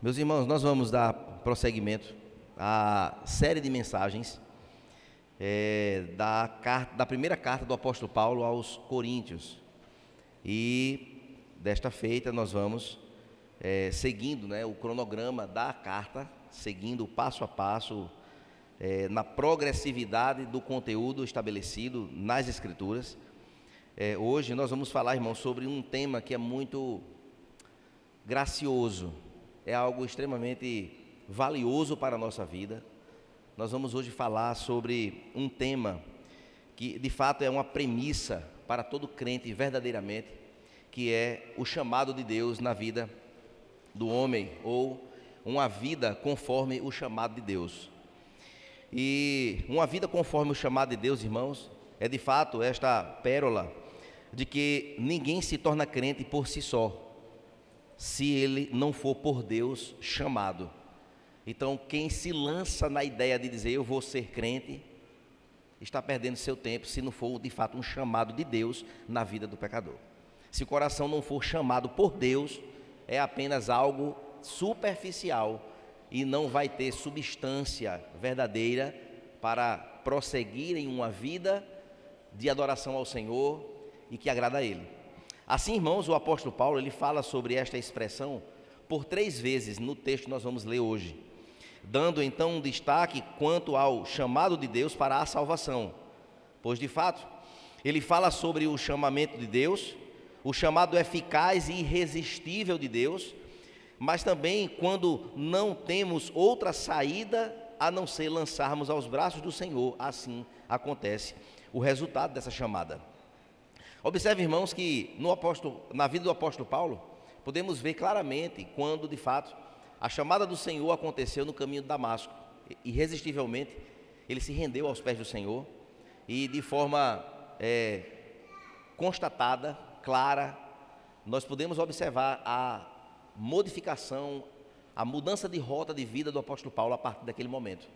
Meus irmãos, nós vamos dar prosseguimento à série de mensagens da primeira carta do apóstolo Paulo aos Coríntios. E desta feita nós vamos seguindo o cronograma da carta, seguindo passo a passo, na progressividade do conteúdo estabelecido nas Escrituras. Hoje nós vamos falar, irmãos, sobre um tema que é muito gracioso, é algo extremamente valioso para a nossa vida. Nós vamos hoje falar sobre um tema que de fato é uma premissa para todo crente verdadeiramente, que é o chamado de Deus na vida do homem, ou uma vida conforme o chamado de Deus. E uma vida conforme o chamado de Deus, irmãos, é de fato esta pérola de que ninguém se torna crente por si só, se ele não for por Deus chamado. Então, quem se lança na ideia de dizer eu vou ser crente, está perdendo seu tempo, se não for de fato um chamado de Deus na vida do pecador. Se o coração não for chamado por Deus, é apenas algo superficial e não vai ter substância verdadeira para prosseguir em uma vida de adoração ao Senhor e que agrada a Ele. Assim, irmãos, o apóstolo Paulo, ele fala sobre esta expressão por 3 vezes no texto que nós vamos ler hoje, dando então um destaque quanto ao chamado de Deus para a salvação, pois de fato, ele fala sobre o chamamento de Deus, o chamado eficaz e irresistível de Deus, mas também quando não temos outra saída a não ser lançarmos aos braços do Senhor, assim acontece o resultado dessa chamada. Observe, irmãos, que na vida do apóstolo Paulo, podemos ver claramente quando, de fato, a chamada do Senhor aconteceu no caminho de Damasco. Irresistivelmente, ele se rendeu aos pés do Senhor e, de forma constatada, clara, nós podemos observar a modificação, a mudança de rota de vida do apóstolo Paulo a partir daquele momento.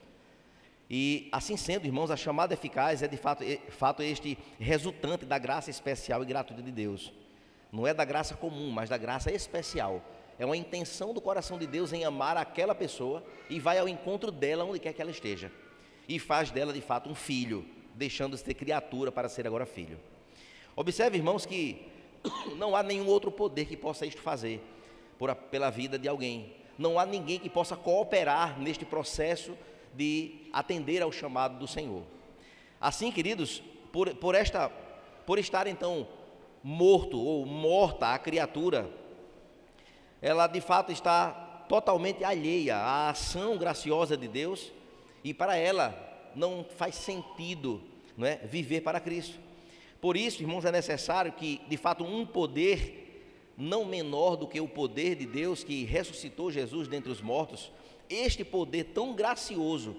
E assim sendo, irmãos, a chamada eficaz é de fato este resultante da graça especial e gratuita de Deus. Não é da graça comum, mas da graça especial. É uma intenção do coração de Deus em amar aquela pessoa e vai ao encontro dela onde quer que ela esteja. E faz dela de fato um filho, deixando de ser criatura para ser agora filho. Observe, irmãos, que não há nenhum outro poder que possa isto fazer pela vida de alguém. Não há ninguém que possa cooperar neste processo de atender ao chamado do Senhor. Assim, queridos, por estar então morto ou morta a criatura, ela de fato está totalmente alheia à ação graciosa de Deus, e para ela não faz sentido, viver para Cristo. Por isso, irmãos, é necessário que de fato um poder não menor do que o poder de Deus que ressuscitou Jesus dentre os mortos, este poder tão gracioso,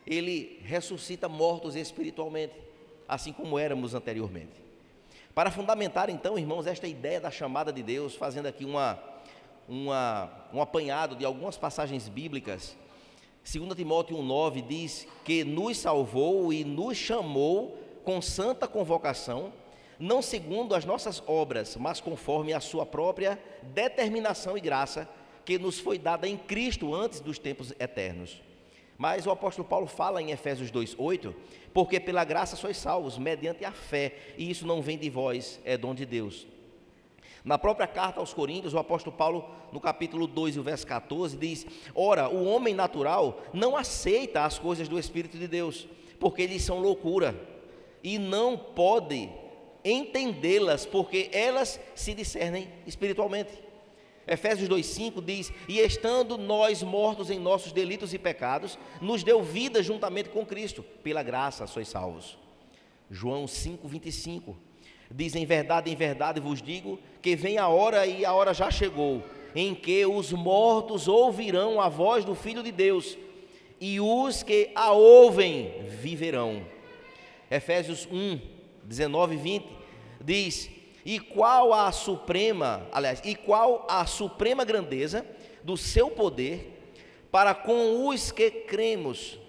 ele ressuscita mortos espiritualmente, assim como éramos anteriormente. Para fundamentar então, irmãos, esta ideia da chamada de Deus, fazendo aqui um apanhado de algumas passagens bíblicas, 2 Timóteo 1,9 diz que nos salvou e nos chamou com santa convocação, não segundo as nossas obras, mas conforme a sua própria determinação e graça, que nos foi dada em Cristo antes dos tempos eternos. Mas o apóstolo Paulo fala em Efésios 2,8, porque pela graça sois salvos, mediante a fé, e isso não vem de vós, é dom de Deus. Na própria carta aos Coríntios, o apóstolo Paulo, no capítulo 2 e o verso 14, diz: ora, o homem natural não aceita as coisas do Espírito de Deus, porque eles são loucura, e não pode entendê-las, porque elas se discernem espiritualmente. Efésios 2,5 diz: e estando nós mortos em nossos delitos e pecados, nos deu vida juntamente com Cristo, pela graça sois salvos. João 5,25 diz: em verdade vos digo, que vem a hora, e a hora já chegou, em que os mortos ouvirão a voz do Filho de Deus, e os que a ouvem viverão. Efésios 1:19 e 20 diz: e qual a suprema grandeza do seu poder para com os que cremos,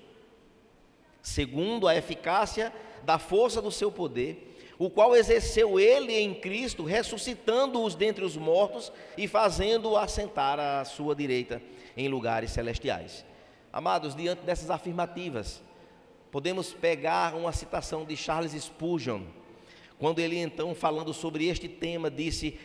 segundo a eficácia da força do seu poder, o qual exerceu ele em Cristo, ressuscitando-os dentre os mortos e fazendo-o assentar à sua direita em lugares celestiais. Amados, diante dessas afirmativas, podemos pegar uma citação de Charles Spurgeon, quando ele então, falando sobre este tema, disse: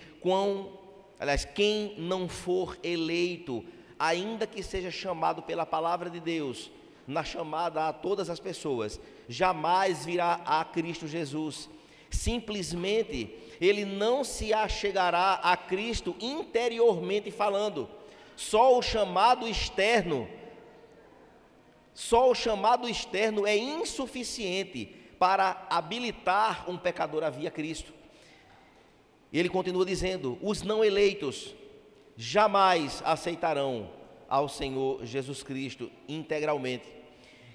quem não for eleito, ainda que seja chamado pela palavra de Deus, na chamada a todas as pessoas, jamais virá a Cristo Jesus. Simplesmente, ele não se achegará a Cristo interiormente falando. Só o chamado externo é insuficiente para habilitar um pecador a vir a Cristo. Ele continua dizendo: os não eleitos jamais aceitarão ao Senhor Jesus Cristo integralmente,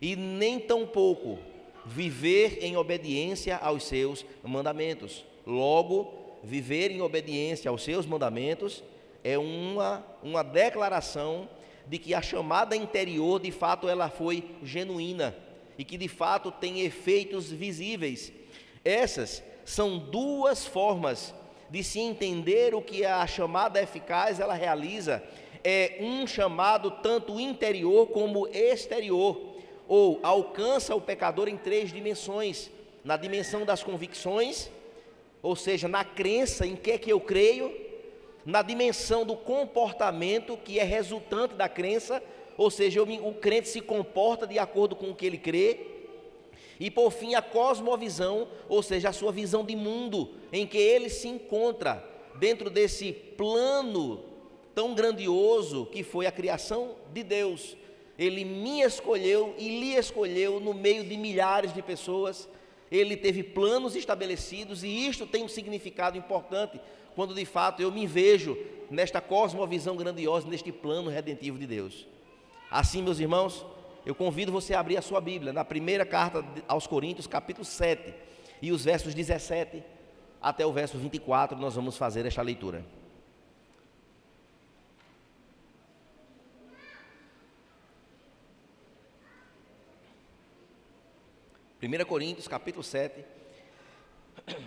e nem tampouco viver em obediência aos seus mandamentos. Logo, viver em obediência aos seus mandamentos é uma declaração de que a chamada interior, de fato, ela foi genuína e que, de fato, tem efeitos visíveis. Essas são duas formas de se entender o que a chamada eficaz ela realiza. É um chamado tanto interior como exterior, ou alcança o pecador em três dimensões: na dimensão das convicções, ou seja, na crença em que é que eu creio; na dimensão do comportamento, que é resultante da crença, ou seja, o crente se comporta de acordo com o que ele crê; e por fim a cosmovisão, ou seja, a sua visão de mundo, em que ele se encontra dentro desse plano tão grandioso que foi a criação de Deus. Ele me escolheu e lhe escolheu no meio de milhares de pessoas. Ele teve planos estabelecidos, e isto tem um significado importante quando de fato eu me vejo nesta cosmovisão grandiosa, neste plano redentivo de Deus. Assim, meus irmãos, eu convido você a abrir a sua Bíblia na primeira carta aos Coríntios, capítulo 7, e os versos 17 até o verso 24, nós vamos fazer esta leitura. 1 Coríntios, capítulo 7,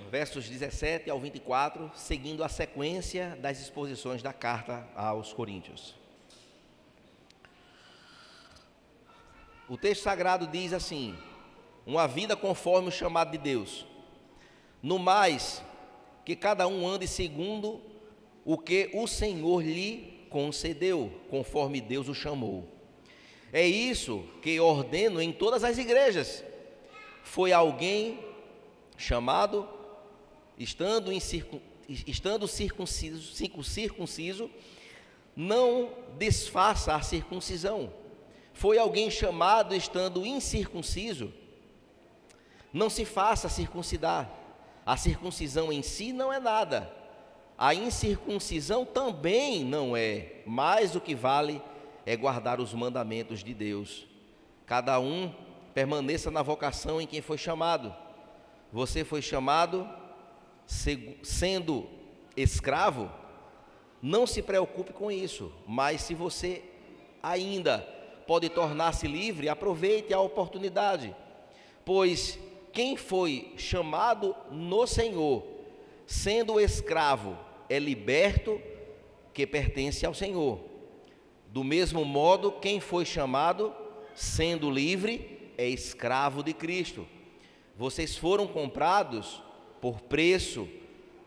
versos 17 ao 24, seguindo a sequência das exposições da carta aos Coríntios. O texto sagrado diz assim: uma vida conforme o chamado de Deus. No mais, que cada um ande segundo o que o Senhor lhe concedeu, conforme Deus o chamou. É isso que ordeno em todas as igrejas. Foi alguém chamado, estando circunciso, não desfaça a circuncisão. Foi alguém chamado estando incircunciso, não se faça circuncidar. A circuncisão em si não é nada, a incircuncisão também não é, mas o que vale é guardar os mandamentos de Deus. Cada um permaneça na vocação em quem foi chamado. Você foi chamado sendo escravo, não se preocupe com isso, mas se você ainda pode tornar-se livre, aproveite a oportunidade, pois quem foi chamado no Senhor, sendo escravo, é liberto, que pertence ao Senhor. Do mesmo modo, quem foi chamado, sendo livre, é escravo de Cristo. Vocês foram comprados por preço,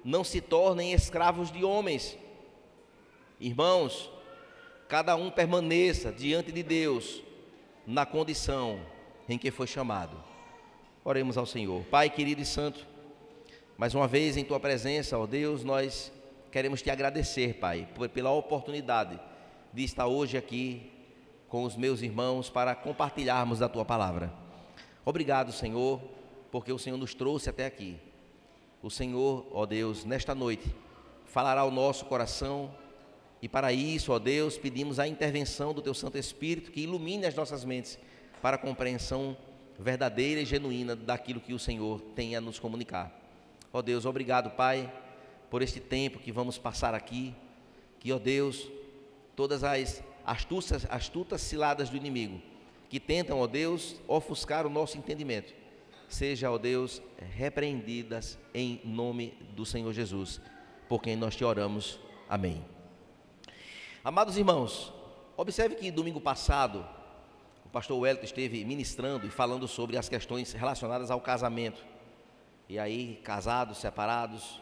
não se tornem escravos de homens. Irmãos, cada um permaneça diante de Deus na condição em que foi chamado. Oremos ao Senhor. Pai querido e santo, mais uma vez em Tua presença, ó Deus, nós queremos Te agradecer, Pai, pela oportunidade de estar hoje aqui com os meus irmãos para compartilharmos da Tua palavra. Obrigado, Senhor, porque o Senhor nos trouxe até aqui. O Senhor, ó Deus, nesta noite, falará ao nosso coração, e para isso, ó Deus, pedimos a intervenção do Teu Santo Espírito, que ilumine as nossas mentes para a compreensão verdadeira e genuína daquilo que o Senhor tem a nos comunicar. Ó Deus, obrigado, Pai, por este tempo que vamos passar aqui, que, ó Deus, todas as astutas ciladas do inimigo, que tentam, ó Deus, ofuscar o nosso entendimento, seja, ó Deus, repreendidas em nome do Senhor Jesus, por quem nós te oramos. Amém. Amados irmãos, observe que domingo passado o pastor Wellington esteve ministrando e falando sobre as questões relacionadas ao casamento. E aí, casados, separados,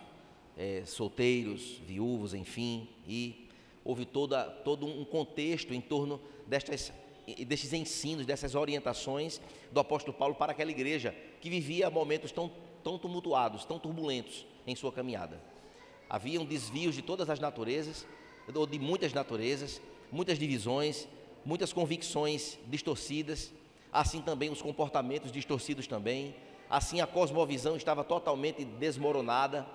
solteiros, viúvos, enfim, e houve todo um contexto em torno destes ensinos, dessas orientações do apóstolo Paulo para aquela igreja que vivia momentos tão tumultuados, tão turbulentos em sua caminhada. Haviam desvios de todas as naturezas, ou de muitas naturezas, muitas divisões, muitas convicções distorcidas, assim também os comportamentos distorcidos também, assim a cosmovisão estava totalmente desmoronada.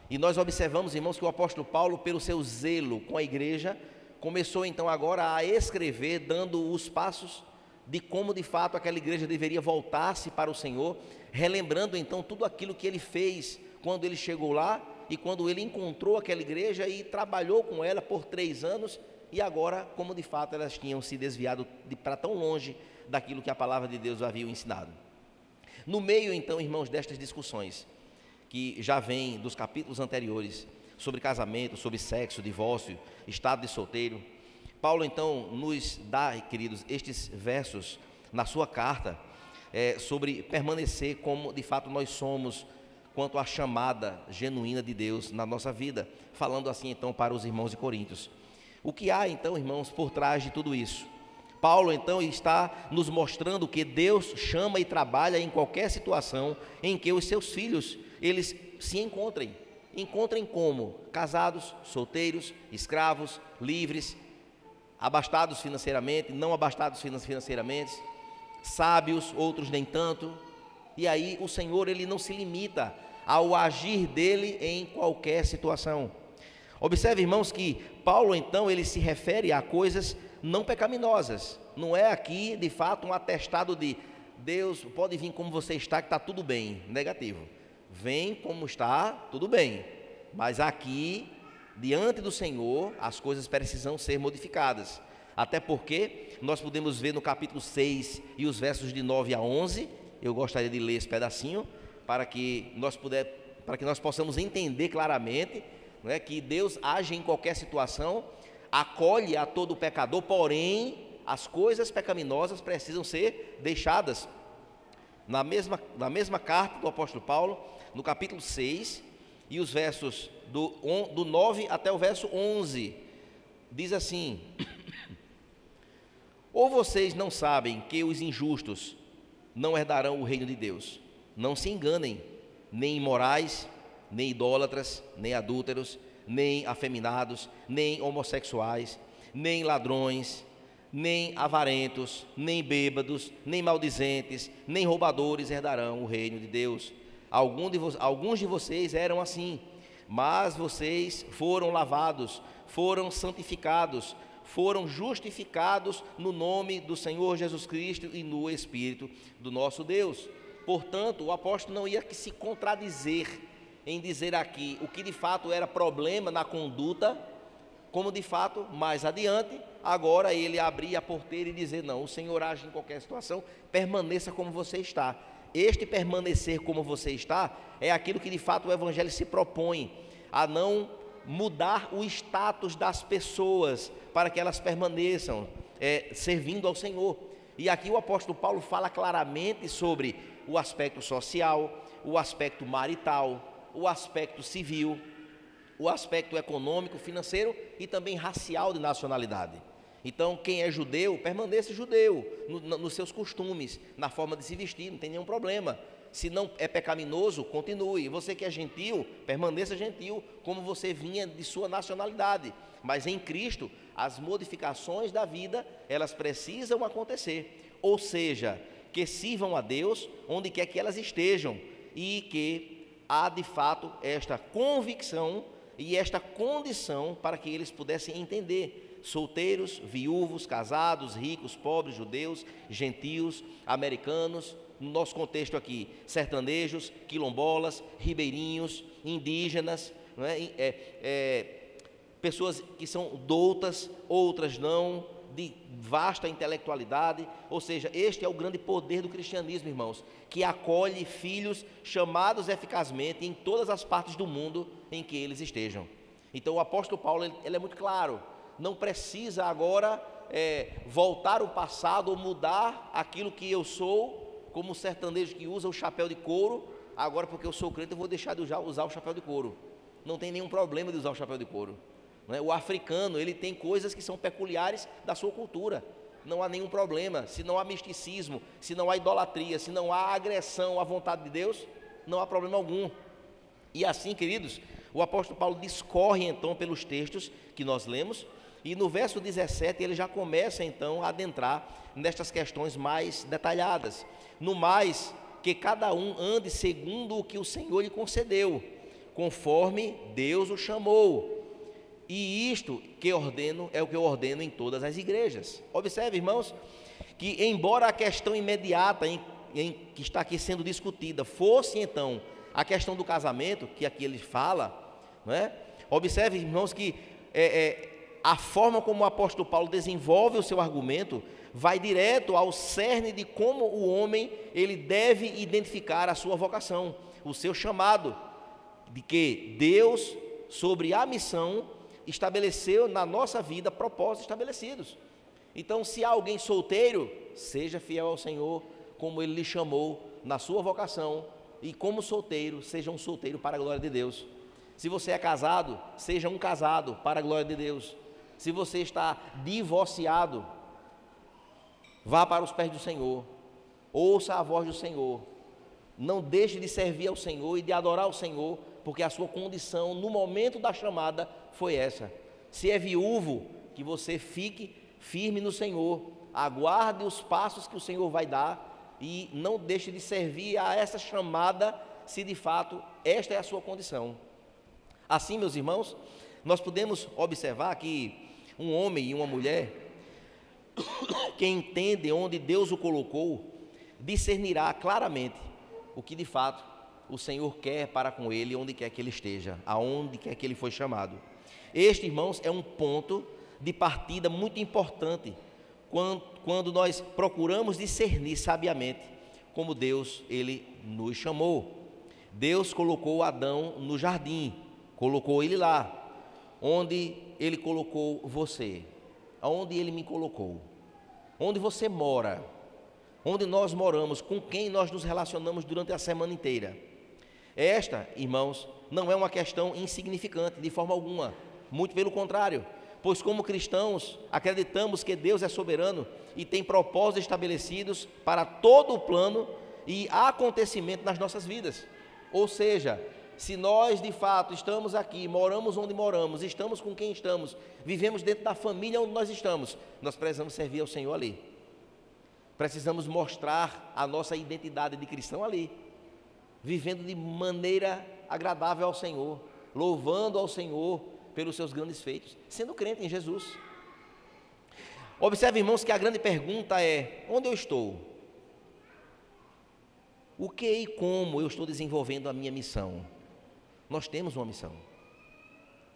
E nós observamos, irmãos, que o apóstolo Paulo, pelo seu zelo com a igreja, começou então agora a escrever, dando os passos de como de fato aquela igreja deveria voltar-se para o Senhor, relembrando então tudo aquilo que ele fez quando ele chegou lá e quando ele encontrou aquela igreja e trabalhou com ela por 3 anos, e agora como de fato elas tinham se desviado para tão longe daquilo que a palavra de Deus havia ensinado. No meio então, irmãos, destas discussões que já vêm dos capítulos anteriores, sobre casamento, sobre sexo, divórcio, estado de solteiro, Paulo então nos dá, queridos, estes versos na sua carta, sobre permanecer como de fato nós somos, quanto à chamada genuína de Deus na nossa vida, falando assim então para os irmãos de Coríntios. O que há então, irmãos, por trás de tudo isso? Paulo então está nos mostrando que Deus chama e trabalha em qualquer situação em que os seus filhos, eles se encontrem como? Casados, solteiros, escravos, livres, abastados financeiramente, não abastados financeiramente, sábios, outros nem tanto. E aí o Senhor, ele não se limita ao agir dele em qualquer situação. Observe, irmãos, que Paulo então ele se refere a coisas não pecaminosas. Não é aqui de fato um atestado de Deus, pode vir como você está que está tudo bem. Negativo. Vem como está, tudo bem, mas aqui, diante do Senhor, as coisas precisam ser modificadas, até porque nós podemos ver no capítulo 6 e os versos de 9 a 11, eu gostaria de ler esse pedacinho, para que nós possamos entender claramente, não é, que Deus age em qualquer situação, acolhe a todo pecador, porém, as coisas pecaminosas precisam ser deixadas. Na mesma carta do apóstolo Paulo, no capítulo 6, e os versos do 9 até o verso 11, diz assim: ou vocês não sabem que os injustos não herdarão o reino de Deus? Não se enganem, nem imorais, nem idólatras, nem adúlteros, nem afeminados, nem homossexuais, nem ladrões, nem avarentos, nem bêbados, nem maldizentes, nem roubadores herdarão o reino de Deus. Alguns de vocês eram assim, mas vocês foram lavados, foram santificados, foram justificados no nome do Senhor Jesus Cristo e no Espírito do nosso Deus. Portanto, o apóstolo não ia se contradizer em dizer aqui o que de fato era problema na conduta, como de fato, mais adiante, agora ele abrir a porteira e dizer: não, o Senhor age em qualquer situação, permaneça como você está. Este permanecer como você está é aquilo que de fato o Evangelho se propõe, a não mudar o status das pessoas para que elas permaneçam servindo ao Senhor. E aqui o apóstolo Paulo fala claramente sobre o aspecto social, o aspecto marital, o aspecto civil, o aspecto econômico, financeiro e também racial de nacionalidade. Então, quem é judeu, permaneça judeu nos seus costumes, na forma de se vestir, não tem nenhum problema. Se não é pecaminoso, continue. Você que é gentil, permaneça gentil, como você vinha de sua nacionalidade. Mas em Cristo, as modificações da vida, elas precisam acontecer. Ou seja, que sirvam a Deus onde quer que elas estejam, e que há de fato esta convicção e esta condição para que eles pudessem entender. Solteiros, viúvos, casados, ricos, pobres, judeus, gentios, americanos, no nosso contexto aqui, sertanejos, quilombolas, ribeirinhos, indígenas, não é? Pessoas que são doutas, outras não, de vasta intelectualidade, ou seja, este é o grande poder do cristianismo, irmãos, que acolhe filhos chamados eficazmente em todas as partes do mundo em que eles estejam. Então o apóstolo Paulo, ele é muito claro, não precisa agora voltar ao passado ou mudar aquilo que eu sou, como o sertanejo que usa o chapéu de couro. Agora, porque eu sou crente, eu vou deixar de usar o chapéu de couro. Não tem nenhum problema de usar o chapéu de couro, não é? O africano, ele tem coisas que são peculiares da sua cultura. Não há nenhum problema. Se não há misticismo, se não há idolatria, se não há agressão à vontade de Deus, não há problema algum. E assim, queridos, o apóstolo Paulo discorre então pelos textos que nós lemos, e no verso 17 ele já começa então a adentrar nestas questões mais detalhadas. No mais, que cada um ande segundo o que o Senhor lhe concedeu, conforme Deus o chamou. E isto que ordeno é o que eu ordeno em todas as igrejas. Observe, irmãos, que embora a questão imediata que está aqui sendo discutida fosse então a questão do casamento, que aqui ele fala, não é? Observe, irmãos, que a forma como o apóstolo Paulo desenvolve o seu argumento vai direto ao cerne de como o homem ele deve identificar a sua vocação, o seu chamado, de que Deus, sobre a missão, estabeleceu na nossa vida propósitos estabelecidos. Então, se há alguém solteiro, seja fiel ao Senhor, como Ele lhe chamou na sua vocação, e como solteiro, seja um solteiro para a glória de Deus. Se você é casado, seja um casado para a glória de Deus. Se você está divorciado, vá para os pés do Senhor, ouça a voz do Senhor, não deixe de servir ao Senhor e de adorar ao Senhor, porque a sua condição no momento da chamada foi essa. Se é viúvo, que você fique firme no Senhor, aguarde os passos que o Senhor vai dar e não deixe de servir a essa chamada, se de fato esta é a sua condição. Assim, meus irmãos, nós podemos observar que um homem e uma mulher que entende onde Deus o colocou, discernirá claramente o que de fato o Senhor quer para com ele, onde quer que ele esteja, aonde quer que ele foi chamado. Este, irmãos, é um ponto de partida muito importante, quando nós procuramos discernir sabiamente como Deus, ele nos chamou. Deus colocou Adão no jardim, colocou ele lá, onde ele colocou você, aonde ele me colocou, onde você mora, onde nós moramos, com quem nós nos relacionamos durante a semana inteira. Esta, irmãos, não é uma questão insignificante de forma alguma, muito pelo contrário, pois como cristãos acreditamos que Deus é soberano e tem propósitos estabelecidos para todo o plano e acontecimento nas nossas vidas. Ou seja, se nós de fato estamos aqui, moramos onde moramos, estamos com quem estamos, vivemos dentro da família onde nós estamos, nós precisamos servir ao Senhor ali. Precisamos mostrar a nossa identidade de cristão ali, vivendo de maneira agradável ao Senhor, louvando ao Senhor pelos seus grandes feitos, sendo crente em Jesus. Observe, irmãos, que a grande pergunta é: onde eu estou? O que e como eu estou desenvolvendo a minha missão? Nós temos uma missão.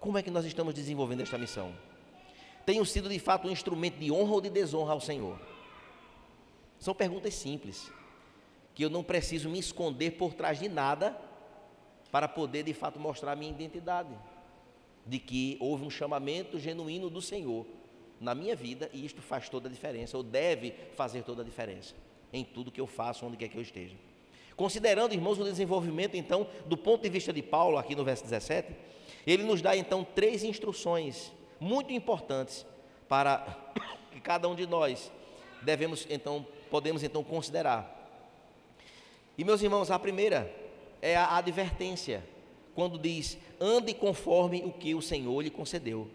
Como é que nós estamos desenvolvendo esta missão? Tenho sido de fato um instrumento de honra ou de desonra ao Senhor? São perguntas simples, que eu não preciso me esconder por trás de nada para poder de fato mostrar a minha identidade, de que houve um chamamento genuíno do Senhor na minha vida, e isto faz toda a diferença, ou deve fazer toda a diferença em tudo que eu faço, onde quer que eu esteja. Considerando, irmãos, o desenvolvimento então do ponto de vista de Paulo aqui no verso 17, ele nos dá então 3 instruções muito importantes para que cada um de nós podemos então considerar. E, meus irmãos, a primeira é a advertência, quando diz: ande conforme o que o Senhor lhe concedeu,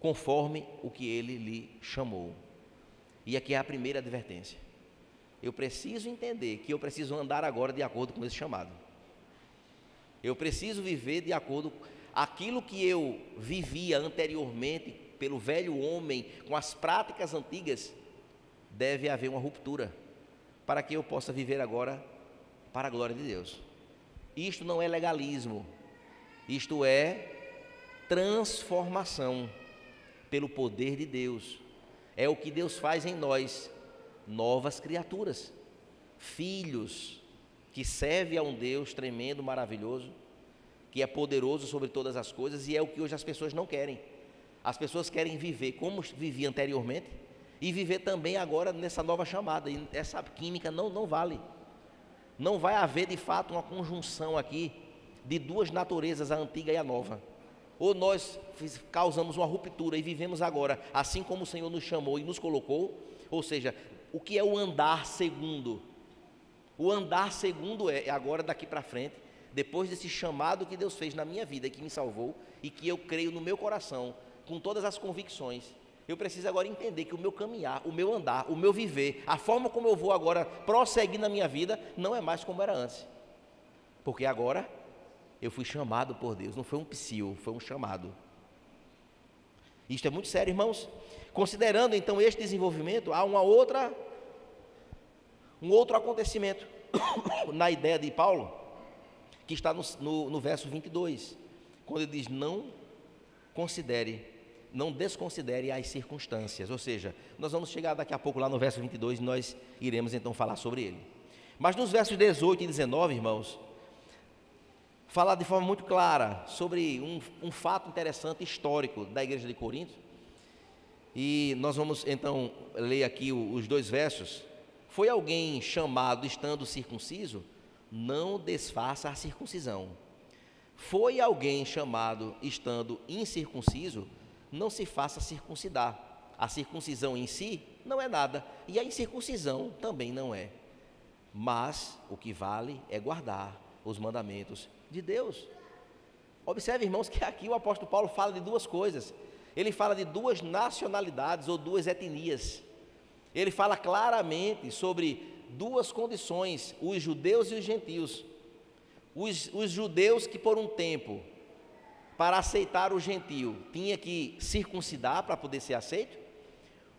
conforme o que ele lhe chamou. E aqui é a primeira advertência. Eu preciso entender que eu preciso andar agora de acordo com esse chamado. Eu preciso viver de acordo com aquilo que eu vivia anteriormente pelo velho homem, com as práticas antigas. Deve haver uma ruptura para que eu possa viver agora para a glória de Deus. Isto não é legalismo, isto é transformação pelo poder de Deus. É o que Deus faz em nós, novas criaturas, filhos, que servem a um Deus tremendo, maravilhoso, que é poderoso sobre todas as coisas, e é o que hoje as pessoas não querem. As pessoas querem viver como vivia anteriormente, e viver também agora nessa nova chamada, e essa química não vale. Não vai haver de fato uma conjunção aqui de duas naturezas, a antiga e a nova. Ou nós causamos uma ruptura e vivemos agora assim como o Senhor nos chamou e nos colocou, ou seja, o que é o andar segundo? O andar segundo é agora daqui para frente, depois desse chamado que Deus fez na minha vida, que me salvou e que eu creio no meu coração, com todas as convicções, eu preciso agora entender que o meu caminhar, o meu andar, o meu viver, a forma como eu vou agora prosseguir na minha vida, não é mais como era antes, porque agora eu fui chamado por Deus, não foi um psil, foi um chamado. Isto é muito sério, irmãos. Considerando então este desenvolvimento, há um outro acontecimento na ideia de Paulo, que está no verso 22, quando ele diz: não desconsidere as circunstâncias. Ou seja, nós vamos chegar daqui a pouco lá no verso 22 e nós iremos então falar sobre ele. Mas nos versos 18 e 19, irmãos, fala de forma muito clara sobre um fato interessante, histórico, da igreja de Corinto. E nós vamos então ler aqui os dois versos. Foi alguém chamado estando circunciso? Não desfaça a circuncisão. Foi alguém chamado estando incircunciso? Não se faça circuncidar. A circuncisão em si não é nada, e a incircuncisão também não é. Mas o que vale é guardar os mandamentos de Deus. Observe, irmãos, que aqui o apóstolo Paulo fala de duas coisas. Ele fala de duas nacionalidades ou duas etnias. Ele fala claramente sobre duas condições, os judeus e os gentios. Os judeus que por um tempo, para aceitar o gentio, tinha que circuncidar para poder ser aceito.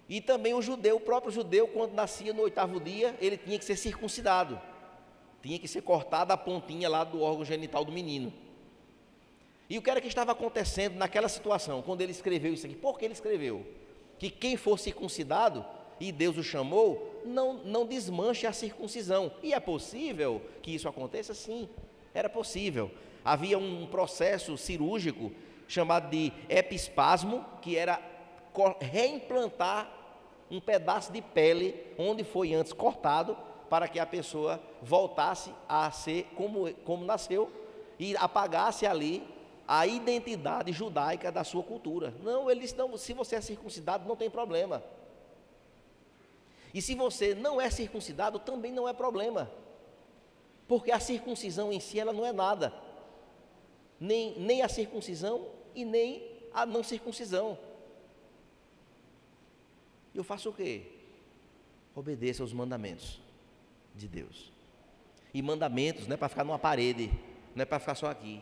E também o próprio judeu, quando nascia no 8º dia, ele tinha que ser circuncidado. Tinha que ser cortada a pontinha lá do órgão genital do menino. E o que era que estava acontecendo naquela situação, quando ele escreveu isso aqui? Por que ele escreveu? Que quem for circuncidado, e Deus o chamou, não desmanche a circuncisão. E é possível que isso aconteça? Sim, era possível. Havia um processo cirúrgico chamado de epispasmo, que era reimplantar um pedaço de pele onde foi antes cortado, para que a pessoa voltasse a ser como nasceu e apagasse ali a identidade judaica da sua cultura. Não, ele disse: não, se você é circuncidado não tem problema. E se você não é circuncidado também não é problema, porque a circuncisão em si ela não é nada, nem a circuncisão e nem a não circuncisão. Eu faço o quê? Obedeça aos mandamentos de Deus. E mandamentos não é para ficar numa parede, não é para ficar só aqui.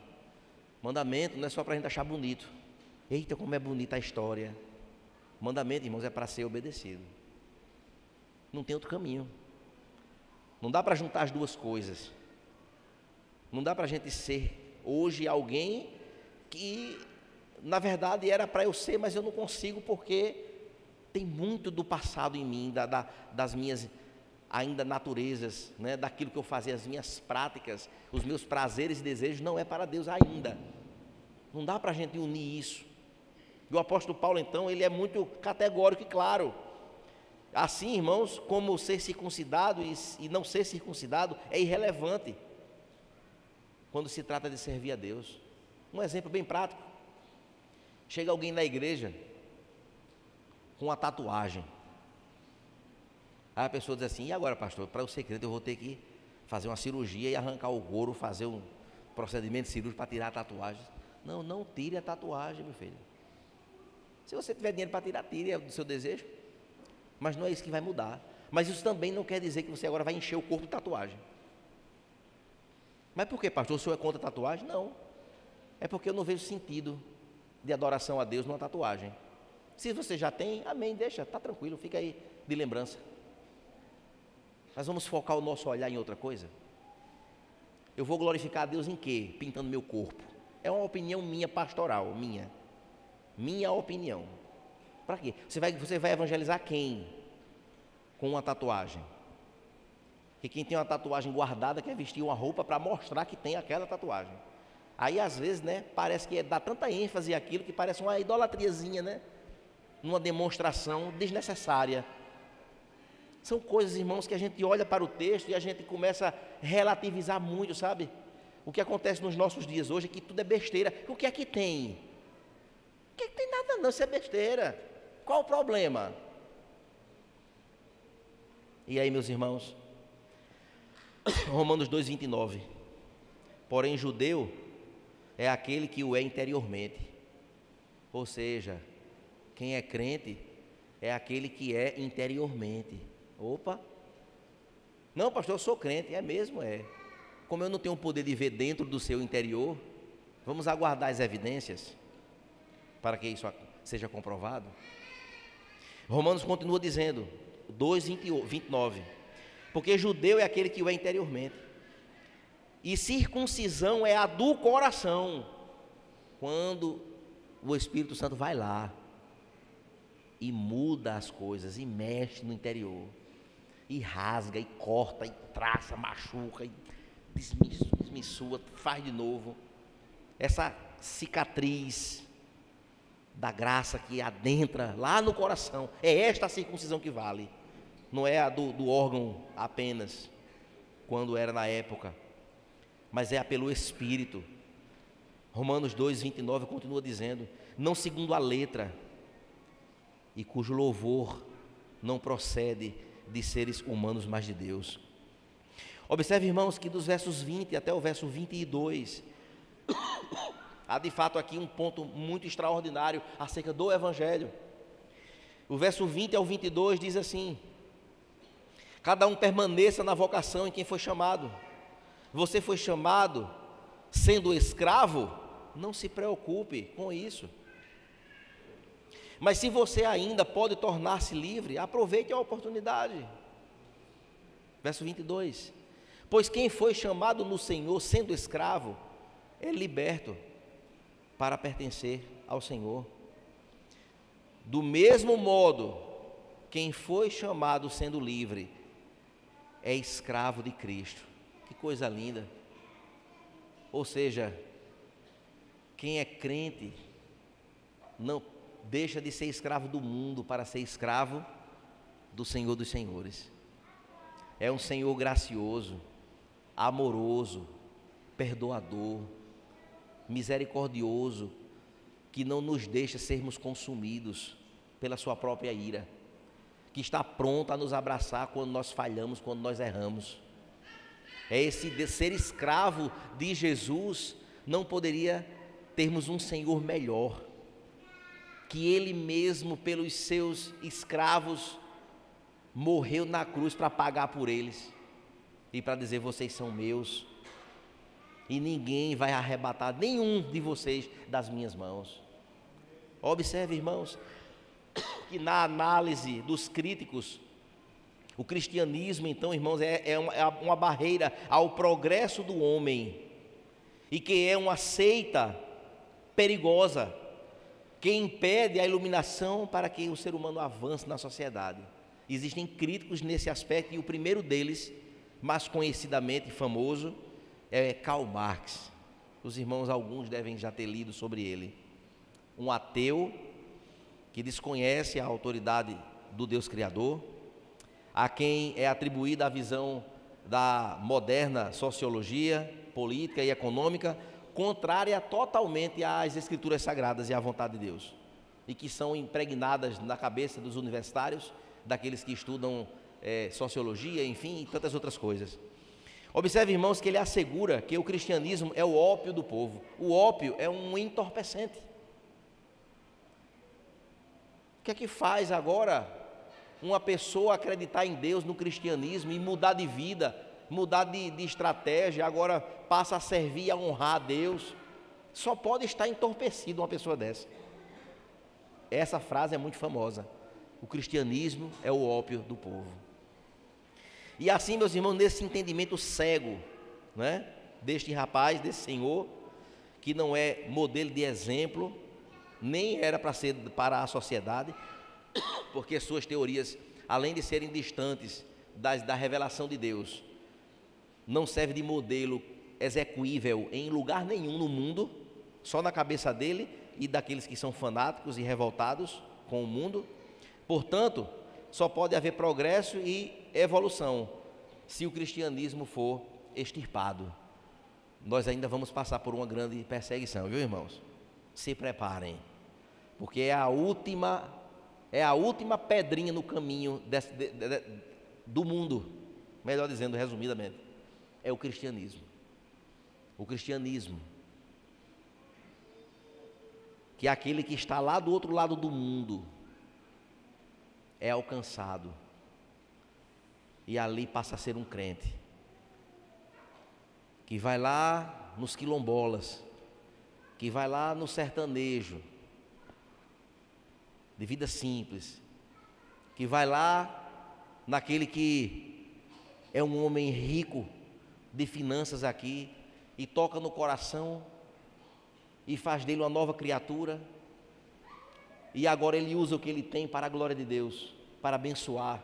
Mandamento não é só para a gente achar bonito. Eita, como é bonita a história. Mandamento, irmãos, é para ser obedecido. Não tem outro caminho. Não dá para juntar as duas coisas. Não dá para a gente ser hoje alguém que, na verdade, era para eu ser, mas eu não consigo porque tem muito do passado em mim, das minhas ainda naturezas, né, daquilo que eu fazia, as minhas práticas, os meus prazeres e desejos, não é para Deus ainda. Não dá para a gente unir isso. E o apóstolo Paulo, então, ele é muito categórico e claro. Assim, irmãos, como ser circuncidado e não ser circuncidado é irrelevante quando se trata de servir a Deus. Um exemplo bem prático. Chega alguém na igreja com uma tatuagem. Aí a pessoa diz assim: e agora, pastor, para eu ser crente eu vou ter que fazer uma cirurgia e arrancar o couro, fazer um procedimento cirúrgico para tirar a tatuagem. Não tire a tatuagem, meu filho. Se você tiver dinheiro para tirar, tire, é do seu desejo. Mas não é isso que vai mudar. Mas isso também não quer dizer que você agora vai encher o corpo de tatuagem. Mas por que, pastor? O senhor é contra a tatuagem? Não. É porque eu não vejo sentido de adoração a Deus numa tatuagem. Se você já tem, amém, deixa, está tranquilo, fica aí de lembrança. Nós vamos focar o nosso olhar em outra coisa. Eu vou glorificar a Deus em quê? Pintando meu corpo. É uma opinião minha pastoral, minha opinião. Para quê? Você vai evangelizar quem? Com uma tatuagem. Porque quem tem uma tatuagem guardada quer vestir uma roupa para mostrar que tem aquela tatuagem. Aí às vezes, né, parece que dá tanta ênfase àquilo que parece uma idolatriazinha, né? Uma demonstração desnecessária. São coisas, irmãos, que a gente olha para o texto e a gente começa a relativizar muito, sabe? O que acontece nos nossos dias hoje é que tudo é besteira. O que é que tem? O que é que tem nada não, isso é besteira. Qual o problema? E aí, meus irmãos, Romanos 2:29. Porém, judeu é aquele que o é interiormente. Ou seja, quem é crente é aquele que é interiormente. Opa! Não, pastor, eu sou crente. É mesmo, é. Como eu não tenho o poder de ver dentro do seu interior, vamos aguardar as evidências para que isso seja comprovado. Romanos continua dizendo, 2:29. Porque judeu é aquele que o é interiormente. E circuncisão é a do coração. Quando o Espírito Santo vai lá e muda as coisas, e mexe no interior, e rasga, e corta, e traça, machuca, e desmissua, faz de novo. Essa cicatriz da graça que adentra lá no coração, é esta a circuncisão que vale. Não é a do órgão apenas, quando era na época, mas é a pelo Espírito. Romanos 2:29 continua dizendo, não segundo a letra, e cujo louvor não procede de seres humanos, mas de Deus. Observe, irmãos, que dos versos 20 até o verso 22, há de fato aqui um ponto muito extraordinário acerca do Evangelho. O verso 20 ao 22 diz assim: cada um permaneça na vocação em quem foi chamado. Você foi chamado sendo escravo? Não se preocupe com isso. Mas se você ainda pode tornar-se livre, aproveite a oportunidade. Verso 22. Pois quem foi chamado no Senhor sendo escravo, é liberto para pertencer ao Senhor. Do mesmo modo, quem foi chamado sendo livre, é escravo de Cristo. Que coisa linda. Ou seja, quem é crente não deixa de ser escravo do mundo para ser escravo do Senhor dos Senhores. É um Senhor gracioso, amoroso, perdoador, misericordioso, que não nos deixa sermos consumidos pela sua própria ira, que está pronto a nos abraçar quando nós falhamos, quando nós erramos. É esse de ser escravo de Jesus, não poderia termos um Senhor melhor, que Ele mesmo pelos seus escravos morreu na cruz para pagar por eles e para dizer: vocês são meus e ninguém vai arrebatar nenhum de vocês das minhas mãos. Observe, irmãos, que na análise dos críticos, o cristianismo, então, irmãos, é uma barreira ao progresso do homem, e que é uma seita perigosa, que impede a iluminação para que o ser humano avance na sociedade. Existem críticos nesse aspecto, e o primeiro deles, mais conhecidamente famoso, é Karl Marx. Os irmãos, alguns devem já ter lido sobre ele. Um ateu que desconhece a autoridade do Deus Criador, a quem é atribuída a visão da moderna sociologia política e econômica, contrária totalmente às Escrituras Sagradas e à vontade de Deus, e que são impregnadas na cabeça dos universitários, daqueles que estudam sociologia, enfim, e tantas outras coisas. Observe, irmãos, que ele assegura que o cristianismo é o ópio do povo. O ópio é um entorpecente. O que é que faz agora uma pessoa acreditar em Deus, no cristianismo, e mudar de vida, mudar de estratégia, agora passa a servir e a honrar a Deus? Só pode estar entorpecido uma pessoa dessa. Essa frase é muito famosa. O cristianismo é o ópio do povo. E assim, meus irmãos, nesse entendimento cego, né, deste rapaz, desse senhor, que não é modelo de exemplo, nem era para ser para a sociedade, porque suas teorias, além de serem distantes da revelação de Deus, não servem de modelo execuível em lugar nenhum no mundo, só na cabeça dele e daqueles que são fanáticos e revoltados com o mundo. Portanto, só pode haver progresso e evolução se o cristianismo for extirpado. Nós ainda vamos passar por uma grande perseguição, viu, irmãos? Se preparem, porque é a última pedrinha no caminho do mundo, melhor dizendo, resumidamente, é o cristianismo. O cristianismo, que é aquele que está lá do outro lado do mundo, é alcançado, e ali passa a ser um crente, que vai lá nos quilombolas, que vai lá no sertanejo, de vida simples, que vai lá naquele que é um homem rico de finanças aqui, e toca no coração, e faz dele uma nova criatura, e agora ele usa o que ele tem para a glória de Deus, para abençoar,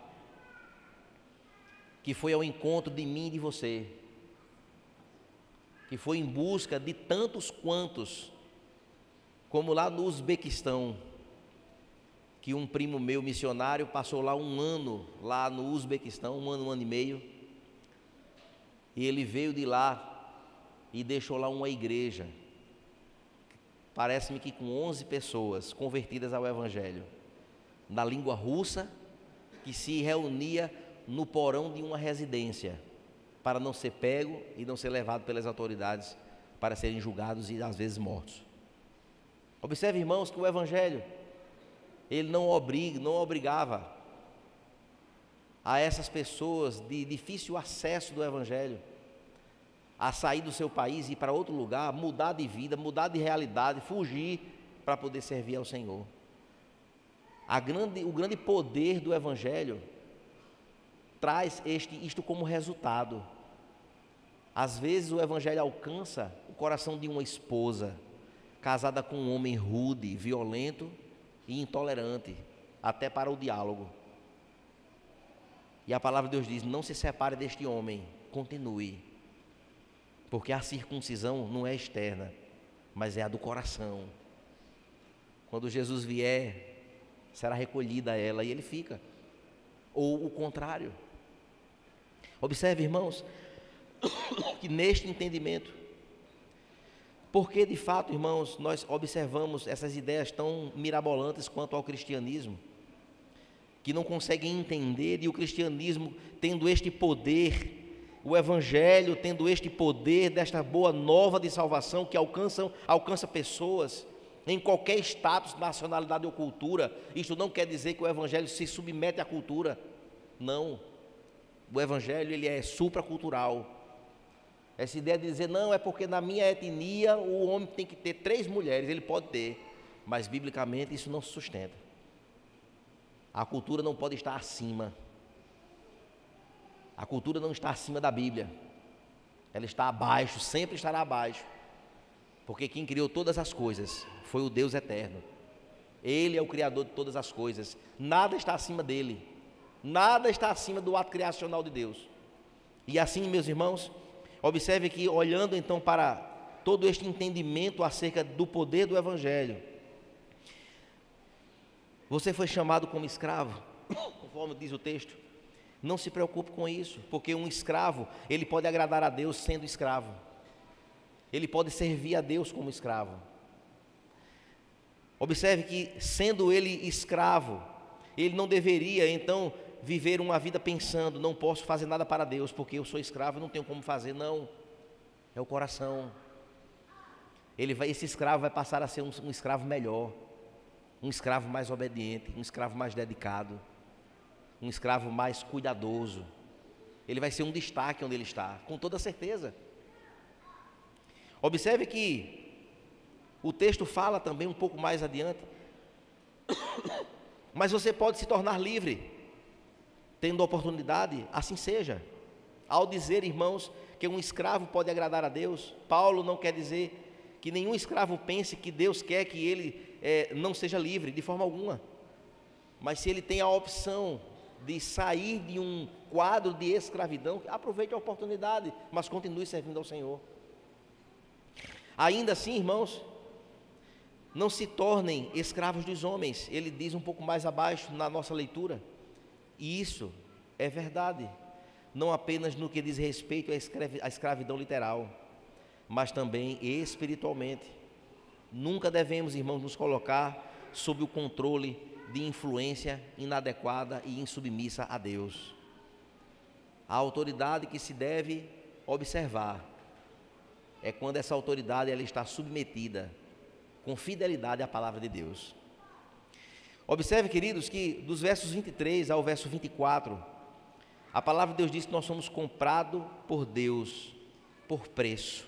que foi ao encontro de mim e de você, que foi em busca de tantos quantos, como lá no Uzbequistão, que um primo meu missionário passou lá um ano, lá no Uzbequistão, um ano e meio, e ele veio de lá e deixou lá uma igreja, parece-me que com 11 pessoas convertidas ao Evangelho, na língua russa, que se reunia no porão de uma residência, para não ser pego e não ser levado pelas autoridades para serem julgados e às vezes mortos. Observe, irmãos, que o Evangelho, ele não obrigava a essas pessoas de difícil acesso do Evangelho a sair do seu país e ir para outro lugar, mudar de vida, mudar de realidade, fugir para poder servir ao Senhor. O grande poder do Evangelho traz isto como resultado. Às vezes o Evangelho alcança o coração de uma esposa casada com um homem rude, violento e intolerante, até para o diálogo. E a palavra de Deus diz: não se separe deste homem, continue, porque a circuncisão não é externa, mas é a do coração. Quando Jesus vier, será recolhida ela e ele fica, ou o contrário. Observe, irmãos, que neste entendimento, porque de fato, irmãos, nós observamos essas ideias tão mirabolantes quanto ao cristianismo, que não conseguem entender, e o cristianismo tendo este poder, o Evangelho tendo este poder desta boa nova de salvação que alcança pessoas em qualquer status, nacionalidade ou cultura. Isto não quer dizer que o Evangelho se submete à cultura, não. O Evangelho, ele é supracultural. Essa ideia de dizer, não, é porque na minha etnia o homem tem que ter 3 mulheres, ele pode ter, mas biblicamente isso não se sustenta. A cultura não pode estar acima. A cultura não está acima da Bíblia. Ela está abaixo, sempre estará abaixo. Porque quem criou todas as coisas foi o Deus eterno. Ele é o Criador de todas as coisas. Nada está acima dele. Nada está acima do ato criacional de Deus. E assim, meus irmãos, observe que, olhando então para todo este entendimento acerca do poder do Evangelho, você foi chamado como escravo, conforme diz o texto. Não se preocupe com isso, porque um escravo, ele pode agradar a Deus sendo escravo. Ele pode servir a Deus como escravo. Observe que, sendo ele escravo, ele não deveria então viver uma vida pensando, não posso fazer nada para Deus, porque eu sou escravo e não tenho como fazer. Não, é o coração. Esse escravo vai passar a ser um escravo melhor, um escravo mais obediente, um escravo mais dedicado, um escravo mais cuidadoso. Ele vai ser um destaque onde ele está, com toda certeza. Observe que o texto fala também um pouco mais adiante, mas você pode se tornar livre, tendo oportunidade, assim seja. Ao dizer, irmãos, que um escravo pode agradar a Deus, Paulo não quer dizer que nenhum escravo pense que Deus quer que ele não seja livre, de forma alguma. Mas se ele tem a opção de sair de um quadro de escravidão, aproveite a oportunidade, mas continue servindo ao Senhor. Ainda assim, irmãos, não se tornem escravos dos homens. Ele diz um pouco mais abaixo na nossa leitura. E isso é verdade, não apenas no que diz respeito à escravidão literal, mas também espiritualmente. Nunca devemos, irmãos, nos colocar sob o controle de influência inadequada e insubmissa a Deus. A autoridade que se deve observar é quando essa autoridade ela está submetida com fidelidade à palavra de Deus. Observe, queridos, que dos versos 23 ao verso 24, a palavra de Deus diz que nós somos comprados por Deus por preço,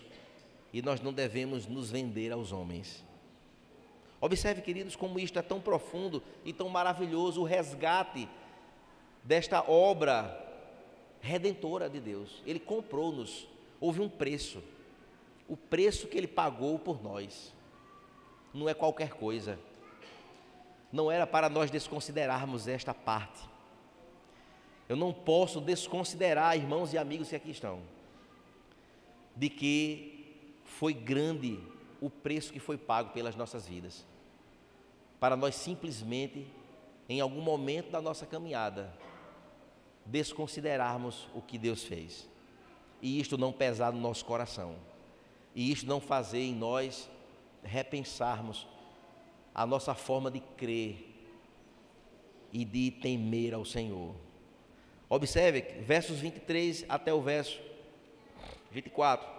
e nós não devemos nos vender aos homens. Observe, queridos, como isto é tão profundo e tão maravilhoso, o resgate desta obra redentora de Deus. Ele comprou-nos, houve um preço, o preço que Ele pagou por nós, não é qualquer coisa, não era para nós desconsiderarmos esta parte. Eu não posso desconsiderar, irmãos e amigos que aqui estão, de que foi grande o preço que foi pago pelas nossas vidas, para nós simplesmente, em algum momento da nossa caminhada, desconsiderarmos o que Deus fez, e isto não pesar no nosso coração, e isto não fazer em nós repensarmos a nossa forma de crer e de temer ao Senhor. Observe, versos 23 até o verso 24.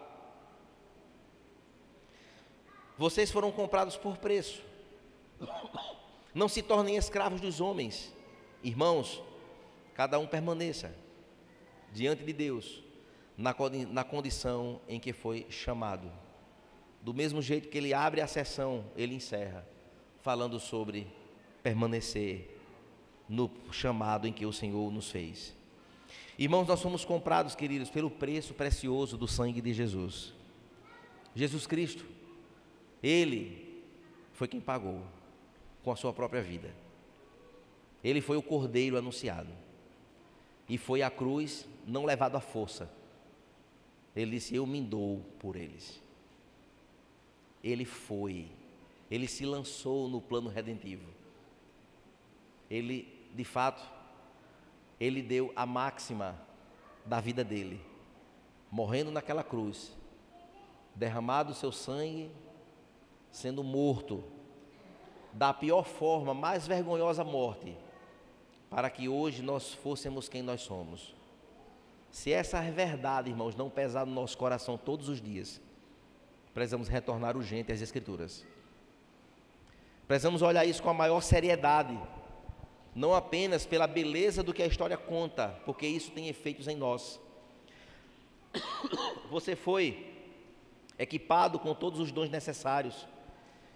Vocês foram comprados por preço. Não se tornem escravos dos homens. Irmãos, cada um permaneça diante de Deus na condição em que foi chamado. Do mesmo jeito que ele abre a sessão, ele encerra, falando sobre permanecer no chamado em que o Senhor nos fez. Irmãos, nós somos comprados, queridos, pelo preço precioso do sangue de Jesus. Jesus Cristo, Ele foi quem pagou com a sua própria vida. Ele foi o Cordeiro anunciado. E foi à cruz, não levado à força. Ele disse, eu me dou por eles. Ele foi, ele se lançou no plano redentivo. Ele, de fato, ele deu a máxima da vida dele, morrendo naquela cruz, derramado o seu sangue, sendo morto, da pior forma, mais vergonhosa morte, para que hoje nós fôssemos quem nós somos. Se essa verdade, irmãos, não pesar no nosso coração todos os dias, precisamos retornar urgente às Escrituras. Precisamos olhar isso com a maior seriedade, não apenas pela beleza do que a história conta, porque isso tem efeitos em nós. Você foi equipado com todos os dons necessários,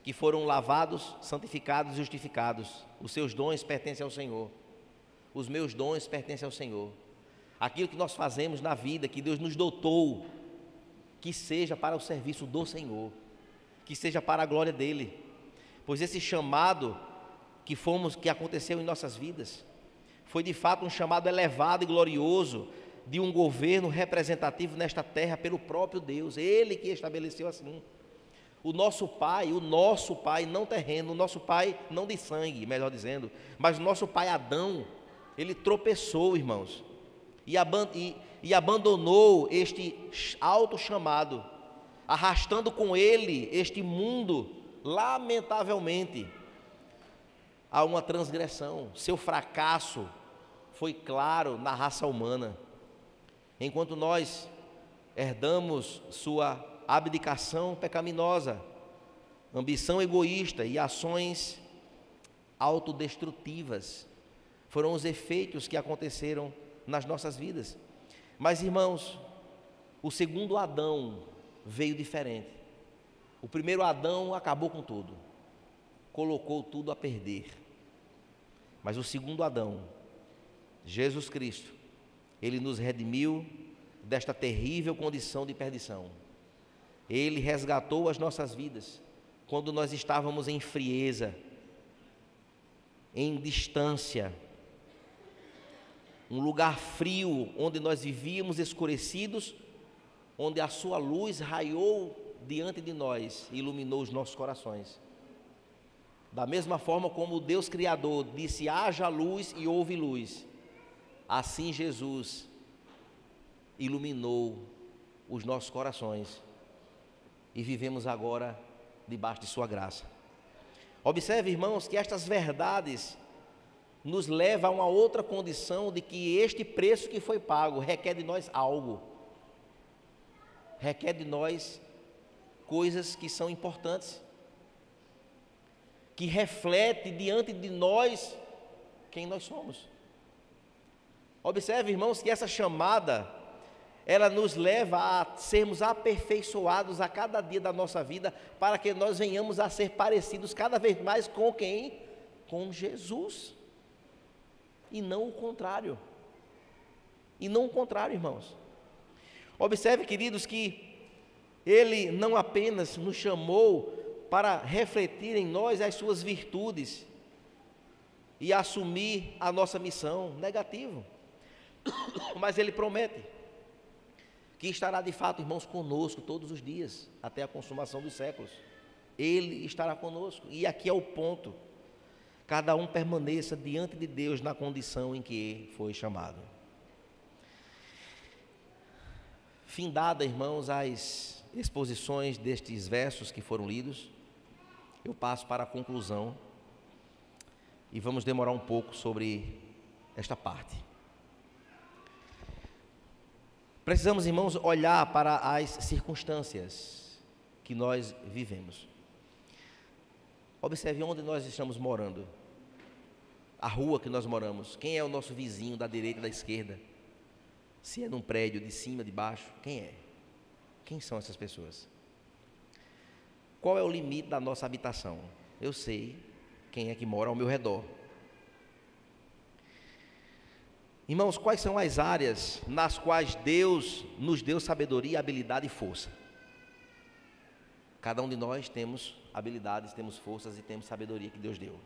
que foram lavados, santificados e justificados. Os seus dons pertencem ao Senhor. Os meus dons pertencem ao Senhor. Aquilo que nós fazemos na vida, que Deus nos dotou, que seja para o serviço do Senhor, que seja para a glória dEle, pois esse chamado que aconteceu em nossas vidas, foi de fato um chamado elevado e glorioso, de um governo representativo nesta terra pelo próprio Deus, Ele que estabeleceu assim. O nosso Pai não terreno, o nosso Pai não de sangue, melhor dizendo, mas o nosso Pai Adão, ele tropeçou, irmãos, e abandonou este alto chamado, arrastando com ele este mundo, lamentavelmente, a uma transgressão. Seu fracasso foi claro na raça humana. Enquanto nós herdamos sua abdicação pecaminosa, ambição egoísta e ações autodestrutivas, foram os efeitos que aconteceram nas nossas vidas. Mas, irmãos, o segundo Adão veio diferente. O primeiro Adão acabou com tudo, colocou tudo a perder. Mas o segundo Adão, Jesus Cristo, ele nos redimiu desta terrível condição de perdição. Ele resgatou as nossas vidas quando nós estávamos em frieza, em distância, um lugar frio, onde nós vivíamos escurecidos, onde a sua luz raiou diante de nós e iluminou os nossos corações. Da mesma forma como o Deus Criador disse: haja luz e houve luz, assim Jesus iluminou os nossos corações e vivemos agora debaixo de sua graça. Observe, irmãos, que estas verdades nos levam a uma outra condição, de que este preço que foi pago requer de nós algo, requer de nós coisas que são importantes, que reflete diante de nós quem nós somos. Observe, irmãos, que essa chamada, ela nos leva a sermos aperfeiçoados a cada dia da nossa vida, para que nós venhamos a ser parecidos cada vez mais com quem? Com Jesus. E não o contrário. E não o contrário, irmãos. Observe, queridos, que Ele não apenas nos chamou para refletir em nós as suas virtudes e assumir a nossa missão, negativo, mas Ele promete que estará de fato, irmãos, conosco todos os dias, até a consumação dos séculos. Ele estará conosco, e aqui é o ponto: cada um permaneça diante de Deus na condição em que foi chamado. Findada, irmãos, as exposições destes versos que foram lidos, eu passo para a conclusão, e vamos demorar um pouco sobre esta parte. Precisamos, irmãos, olhar para as circunstâncias que nós vivemos. Observe onde nós estamos morando, a rua que nós moramos, quem é o nosso vizinho da direita e da esquerda, se é num prédio, de cima, de baixo, quem é? Quem são essas pessoas? Qual é o limite da nossa habitação? Eu sei quem é que mora ao meu redor. Irmãos, quais são as áreas nas quais Deus nos deu sabedoria, habilidade e força? Cada um de nós temos habilidades, temos forças e temos sabedoria que Deus deu.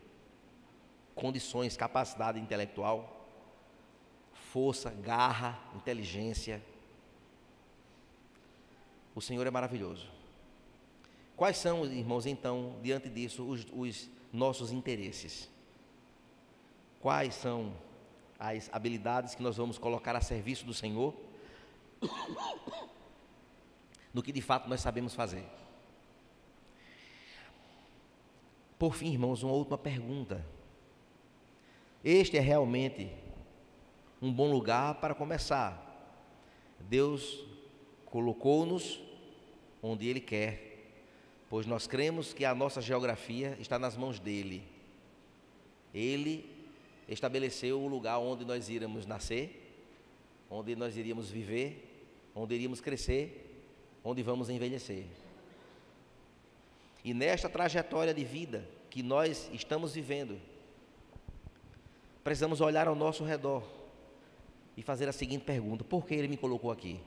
Condições, capacidade intelectual, força, garra, inteligência. O Senhor é maravilhoso. Quais são, irmãos, então, diante disso, os nossos interesses? Quais são as habilidades que nós vamos colocar a serviço do Senhor, no que de fato nós sabemos fazer? Por fim, irmãos, uma última pergunta: este é realmente um bom lugar para começar? Deus colocou-nos onde Ele quer, pois nós cremos que a nossa geografia está nas mãos dEle. Ele estabeleceu o lugar onde nós iríamos nascer, onde nós iríamos viver, onde iríamos crescer, onde vamos envelhecer. E nesta trajetória de vida que nós estamos vivendo, precisamos olhar ao nosso redor e fazer a seguinte pergunta: por que Ele me colocou aqui?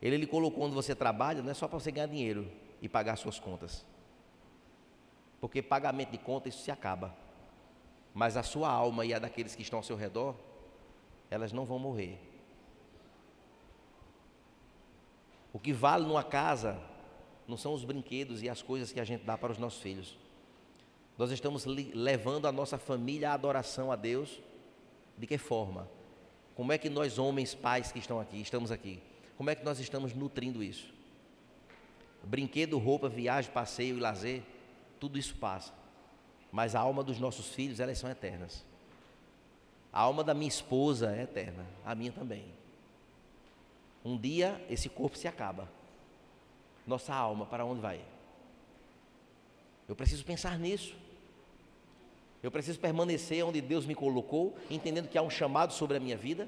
Ele lhe colocou onde você trabalha, não é só para você ganhar dinheiro e pagar suas contas, porque pagamento de conta, isso se acaba, mas a sua alma e a daqueles que estão ao seu redor, elas não vão morrer. O que vale numa casa não são os brinquedos e as coisas que a gente dá para os nossos filhos. Nós estamos levando a nossa família à adoração a Deus. De que forma? Como é que nós, homens, pais que estão aqui, estamos aqui, como é que nós estamos nutrindo isso? Brinquedo, roupa, viagem, passeio e lazer, tudo isso passa, mas a alma dos nossos filhos, elas são eternas. A alma da minha esposa é eterna, a minha também. Um dia esse corpo se acaba, nossa alma para onde vai? Eu preciso pensar nisso. Eu preciso permanecer onde Deus me colocou, entendendo que há um chamado sobre a minha vida,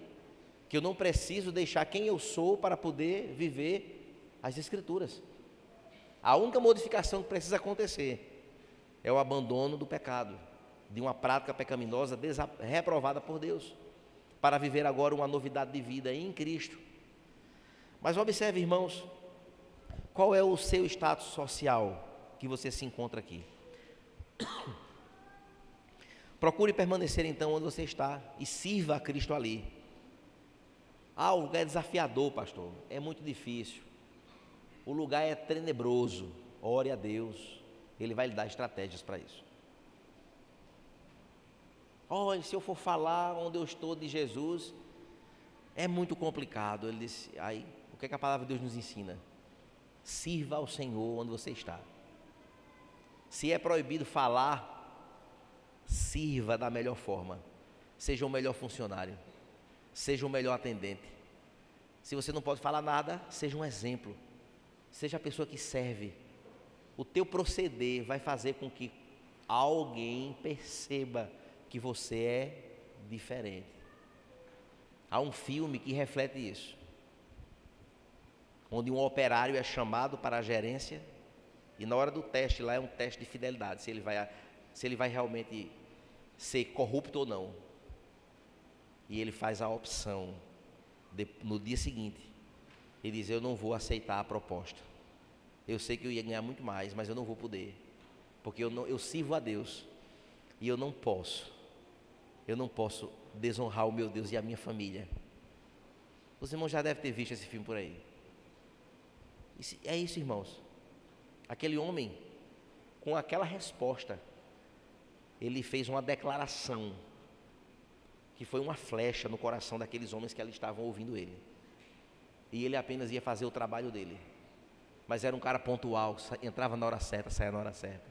que eu não preciso deixar quem eu sou para poder viver as Escrituras. A única modificação que precisa acontecer é o abandono do pecado, de uma prática pecaminosa reprovada por Deus, para viver agora uma novidade de vida em Cristo. Mas observe, irmãos, qual é o seu status social que você se encontra aqui? Procure permanecer então onde você está e sirva a Cristo ali. O lugar é desafiador, pastor, é muito difícil. O lugar é tenebroso. Ore a Deus, Ele vai lhe dar estratégias para isso. Olha, se eu for falar onde eu estou de Jesus, é muito complicado. Ele disse, aí, o que é que a palavra de Deus nos ensina? Sirva ao Senhor onde você está. Se é proibido falar, sirva da melhor forma. Seja o melhor funcionário, seja o melhor atendente. Se você não pode falar nada, seja um exemplo. Seja a pessoa que serve. O teu proceder vai fazer com que alguém perceba que você é diferente. Há um filme que reflete isso, onde um operário é chamado para a gerência e na hora do teste, lá é um teste de fidelidade, se ele vai realmente ser corrupto ou não. E ele faz a opção no dia seguinte. Ele diz, eu não vou aceitar a proposta. Eu sei que eu ia ganhar muito mais, mas eu não vou poder, porque eu sirvo a Deus e eu não posso desonrar o meu Deus e a minha família. Os irmãos já devem ter visto esse filme por aí. É isso, irmãos. Aquele homem, com aquela resposta, ele fez uma declaração que foi uma flecha no coração daqueles homens que ali estavam ouvindo ele. E ele apenas ia fazer o trabalho dele. Mas era um cara pontual, entrava na hora certa, saía na hora certa.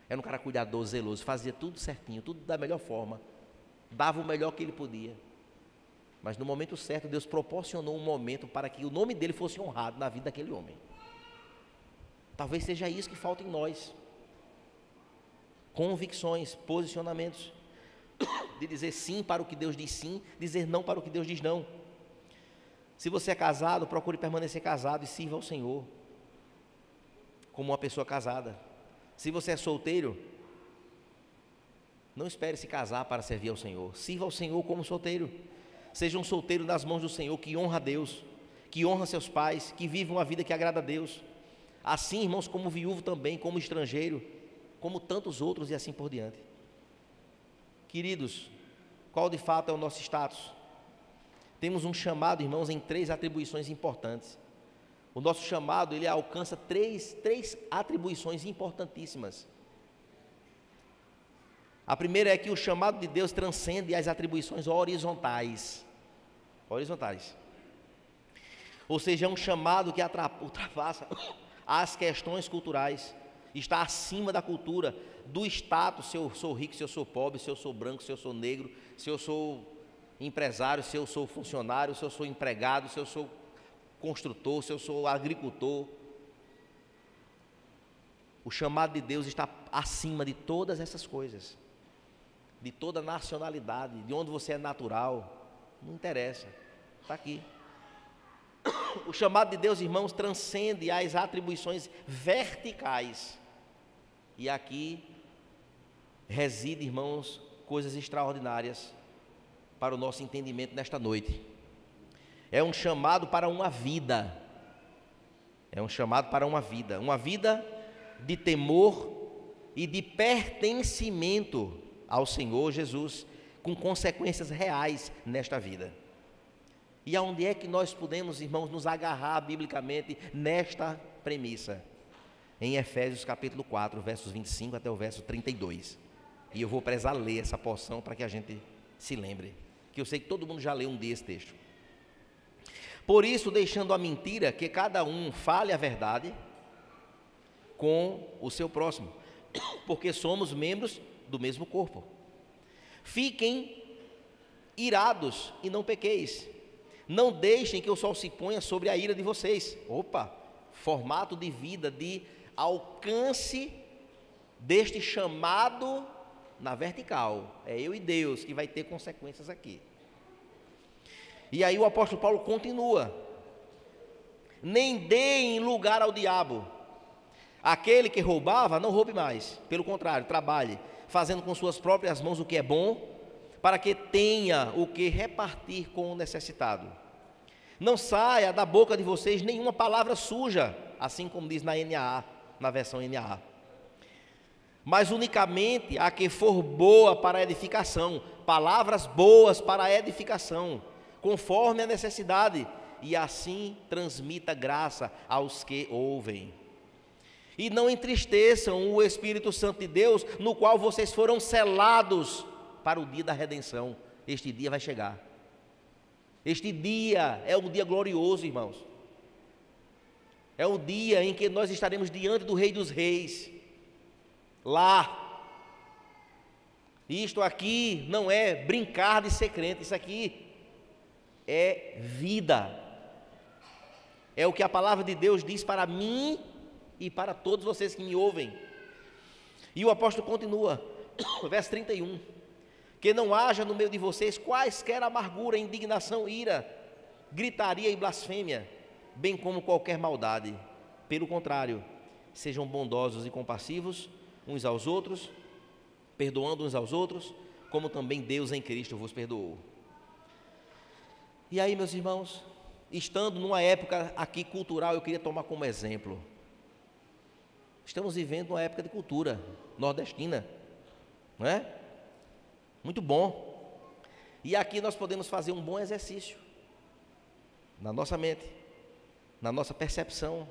Era um cara cuidadoso, zeloso, fazia tudo certinho, tudo da melhor forma. Dava o melhor que ele podia. Mas no momento certo, Deus proporcionou um momento para que o nome dele fosse honrado na vida daquele homem. Talvez seja isso que falta em nós. Convicções, posicionamentos. De dizer sim para o que Deus diz sim, dizer não para o que Deus diz não. Se você é casado, procure permanecer casado e sirva ao Senhor como uma pessoa casada. Se você é solteiro, não espere se casar para servir ao Senhor. Sirva ao Senhor como solteiro. Seja um solteiro nas mãos do Senhor, que honra a Deus, que honra seus pais, que vive uma vida que agrada a Deus. Assim, irmãos, como viúvo também, como estrangeiro, como tantos outros e assim por diante. Queridos, qual de fato é o nosso status? Temos um chamado, irmãos, em 3 atribuições importantes. O nosso chamado, ele alcança três atribuições importantíssimas. A primeira é que o chamado de Deus transcende as atribuições horizontais. Ou seja, é um chamado que ultrapassa as questões culturais. Está acima da cultura, do status, se eu sou rico, se eu sou pobre, se eu sou branco, se eu sou negro, se eu sou empresário, se eu sou funcionário, se eu sou empregado, se eu sou construtor, se eu sou agricultor. O chamado de Deus está acima de todas essas coisas, de toda nacionalidade, de onde você é natural, não interessa, está aqui. O chamado de Deus, irmãos, transcende as atribuições verticais. E aqui reside, irmãos, coisas extraordinárias para o nosso entendimento nesta noite. É um chamado para uma vida. Uma vida de temor e de pertencimento ao Senhor Jesus, com consequências reais nesta vida. E aonde é que nós podemos, irmãos, nos agarrar biblicamente nesta premissa? Em Efésios capítulo 4, versos 25 até o verso 32. E eu vou prezar ler essa porção para que a gente se lembre, que eu sei que todo mundo já leu um dia esse texto. Por isso, deixando a mentira, que cada um fale a verdade com o seu próximo, porque somos membros do mesmo corpo. Fiquem irados e não pequeis. Não deixem que o sol se ponha sobre a ira de vocês. Formato de vida, de alcance deste chamado na vertical. É eu e Deus que vai ter consequências aqui. E aí o apóstolo Paulo continua: nem deem lugar ao diabo. Aquele que roubava, não roube mais. Pelo contrário, trabalhe, fazendo com suas próprias mãos o que é bom, para que tenha o que repartir com o necessitado. Não saia da boca de vocês nenhuma palavra suja, assim como diz na NAA, na versão NAA. mas unicamente a que for boa para a edificação, palavras boas para a edificação, conforme a necessidade, e assim transmita graça aos que ouvem. E não entristeçam o Espírito Santo de Deus, no qual vocês foram selados para o dia da redenção. Este dia vai chegar. Este dia é um dia glorioso, irmãos. É o dia em que nós estaremos diante do Rei dos Reis. Lá. Isto aqui não é brincar de ser crente, isso aqui é vida. É o que a palavra de Deus diz para mim e para todos vocês que me ouvem. E o apóstolo continua, verso 31. Que não haja no meio de vocês quaisquer amargura, indignação, ira, gritaria e blasfêmia, bem como qualquer maldade. Pelo contrário, sejam bondosos e compassivos uns aos outros, perdoando uns aos outros, como também Deus em Cristo vos perdoou. E aí, meus irmãos, estando numa época aqui cultural, eu queria tomar como exemplo. Estamos vivendo uma época de cultura nordestina, não é? Muito bom. E aqui nós podemos fazer um bom exercício na nossa mente, na nossa percepção,